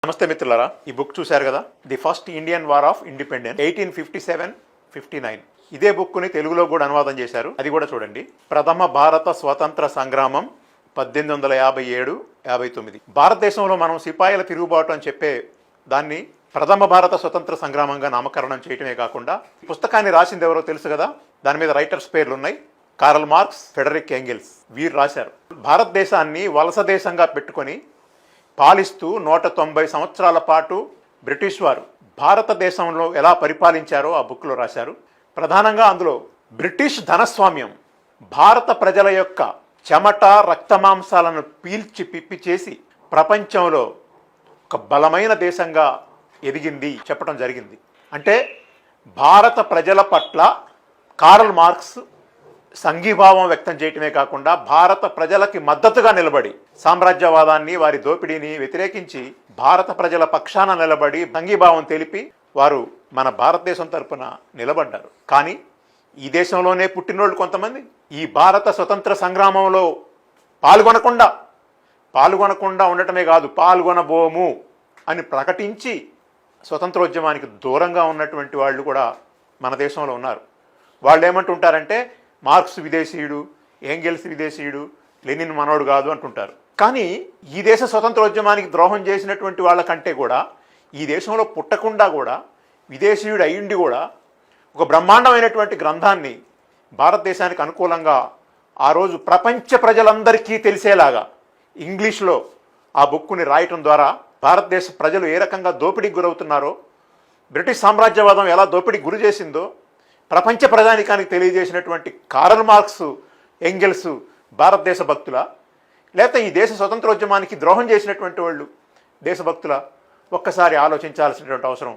నమస్తే మిత్రులారా, ఈ బుక్ చూశారు కదా, the first Indian war of independence 1857-59. ఇదే బుక్ని తెలుగులో కూడా అనువాదం చేశారు, అది కూడా చూడండి. ప్రథమ భారత స్వతంత్ర సంగ్రామం 1857-59. భారతదేశంలో మనం సిపాయిల తిరుగుబాటు అని చెప్పే దాన్ని ప్రథమ భారత స్వతంత్ర సంగ్రామంగా నామకరణం చేయటమే కాకుండా ఈ పుస్తకాన్ని రాసింది ఎవరో తెలుసు కదా, దాని మీద రైటర్స్ పేర్లు ఉన్నాయి. కార్ల్ మార్క్స్, ఫెడరిక్ ఎంగెల్స్, వీరు రాశారు. భారతదేశాన్ని వలస దేశంగా పెట్టుకొని పాలిస్తూ 190 సంవత్సరాల పాటు బ్రిటిష్ వారు భారతదేశంలో ఎలా పరిపాలించారో ఆ బుక్లో రాశారు. ప్రధానంగా అందులో బ్రిటిష్ ధనస్వామ్యం భారత ప్రజల యొక్క చెమట రక్తమాంసాలను పీల్చి పిప్పి చేసి ప్రపంచంలో ఒక బలమైన దేశంగా ఎదిగింది చెప్పడం జరిగింది. అంటే భారత ప్రజల పట్ల కార్ల్ మార్క్స్ సంఘీభావం వ్యక్తం చేయటమే కాకుండా భారత ప్రజలకి మద్దతుగా నిలబడి సామ్రాజ్యవాదాన్ని, వారి దోపిడీని వ్యతిరేకించి భారత ప్రజల పక్షాన నిలబడి సంఘీభావం తెలిపి వారు మన భారతదేశం తరపున నిలబడ్డారు. కానీ ఈ దేశంలోనే పుట్టినోళ్ళు కొంతమంది ఈ భారత స్వతంత్ర సంగ్రామంలో పాల్గొనకుండా ఉండటమే కాదు, పాల్గొనబోము అని ప్రకటించి స్వతంత్రోద్యమానికి దూరంగా ఉన్నటువంటి వాళ్ళు కూడా మన దేశంలో ఉన్నారు. వాళ్ళు ఏమంటుంటారంటే మార్క్స్ విదేశీయుడు, ఎంగెల్స్ విదేశీయుడు, లెనిన్ మనోడు కాదు అంటుంటారు. కానీ ఈ దేశ స్వతంత్రోద్యమానికి ద్రోహం చేసినటువంటి వాళ్ళకంటే కూడా ఈ దేశంలో పుట్టకుండా కూడా విదేశీయుడు అయ్యుండి కూడా ఒక బ్రహ్మాండమైనటువంటి గ్రంథాన్ని భారతదేశానికి అనుకూలంగా ఆ రోజు ప్రపంచ ప్రజలందరికీ తెలిసేలాగా ఇంగ్లీష్లో ఆ బుక్కుని రాయటం ద్వారా భారతదేశ ప్రజలు ఏ రకంగా దోపిడీకి గురవుతున్నారో, బ్రిటిష్ సామ్రాజ్యవాదం ఎలా దోపిడీకి గురి చేసిందో ప్రపంచ ప్రజానికానికి తెలియజేసినటువంటి కార్ల్ మార్క్స్, ఎంగెల్స్ భారతదేశ భక్తుల, లేకపోతే ఈ దేశ స్వతంత్రోద్యమానికి ద్రోహం చేసినటువంటి వాళ్ళు దేశభక్తుల, ఒక్కసారి ఆలోచించాల్సినటువంటి అవసరం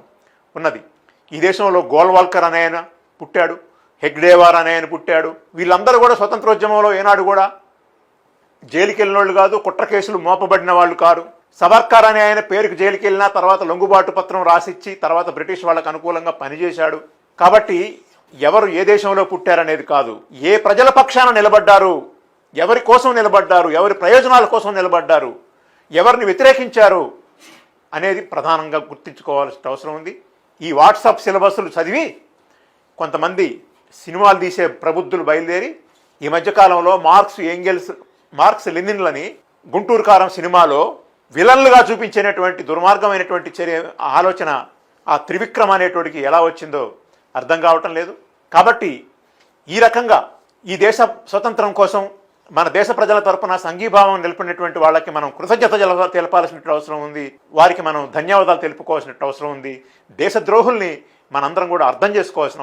ఉన్నది. ఈ దేశంలో గోల్వాల్కర్ అనే ఆయన పుట్టాడు, హెగ్డేవార్ అనే ఆయన పుట్టాడు. వీళ్ళందరూ కూడా స్వతంత్రోద్యమంలో ఏనాడు కూడా జైలుకి వెళ్ళిన వాళ్ళు కాదు, కుట్ర కేసులు మోపబడిన వాళ్ళు కారు. సవర్కర్ అనే ఆయన పేరుకు జైలుకి వెళ్ళినా తర్వాత లొంగుబాటు పత్రం రాసిచ్చి తర్వాత బ్రిటిష్ వాళ్ళకు అనుకూలంగా పనిచేశాడు. కాబట్టి ఎవరు ఏ దేశంలో పుట్టారనేది కాదు, ఏ ప్రజల పక్షాన నిలబడ్డారు, ఎవరి కోసం నిలబడ్డారు, ఎవరి ప్రయోజనాల కోసం నిలబడ్డారు, ఎవరిని వ్యతిరేకించారు అనేది ప్రధానంగా గుర్తించుకోవాల్సిన అవసరం ఉంది. ఈ వాట్సాప్ సిలబస్లు చదివి కొంతమంది సినిమాలు తీసే ప్రబుద్ధులు బయలుదేరి ఈ మధ్యకాలంలో మార్క్స్ లెనిన్లని గుంటూరు కారం సినిమాలో విలన్లుగా చూపించేటటువంటి దుర్మార్గమైనటువంటి ఆలోచన ఆ త్రివిక్రమ్ అనేటోడికి ఎలా వచ్చిందో అర్థం కావటం లేదు. కాబట్టి ఈ రకంగా ఈ దేశ స్వతంత్రం కోసం మన దేశ ప్రజల తరపున సంఘీభావం నిలిపినటువంటి వాళ్ళకి మనం కృతజ్ఞత తెలపాల్సిన అవసరం ఉంది, వారికి మనం ధన్యవాదాలు తెలుపుకోవాల్సిన అవసరం ఉంది. దేశద్రోహుల్ని మనందరం కూడా అర్థం చేసుకోవాల్సిన